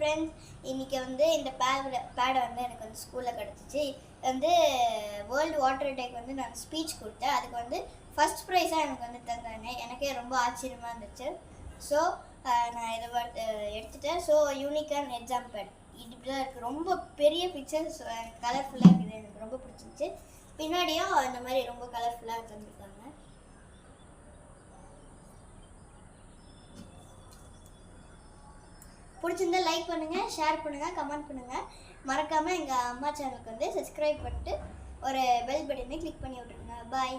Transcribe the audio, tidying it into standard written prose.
Friends, இன்றைக்கி வந்து இந்த பேடை வந்து எனக்கு வந்து ஸ்கூலில் கிடச்சிச்சு. வந்து வேர்ல்டு வாட்டர் டேக்கு வந்து நான் ஸ்பீச் கொடுத்தேன். அதுக்கு வந்து ஃபஸ்ட் ப்ரைஸாக எனக்கு வந்து தந்தாங்க. எனக்கே ரொம்ப ஆச்சரியமாக இருந்துச்சு. ஸோ நான் இதை எடுத்துட்டேன். ஸோ யூனிக்கான எக்ஸாம் பேட் இப்படி தான் இருக்குது. ரொம்ப பெரிய பிக்சர்ஸ் கலர்ஃபுல்லாக இருக்குது. எனக்கு ரொம்ப பிடிச்சிருச்சு. பின்னாடியும் இந்த மாதிரி ரொம்ப கலர்ஃபுல்லாக தந்துருக்காங்க. பிடிச்சிருந்தா லைக் பண்ணுங்கள், ஷேர் பண்ணுங்கள், கமெண்ட் பண்ணுங்கள். மறக்காமல் எங்கள் அம்மா சேனலுக்கு வந்து சப்ஸ்கிரைப் பண்ணிட்டு ஒரு பெல் பட்டனை கிளிக் பண்ணி விட்ருங்க. பாய்.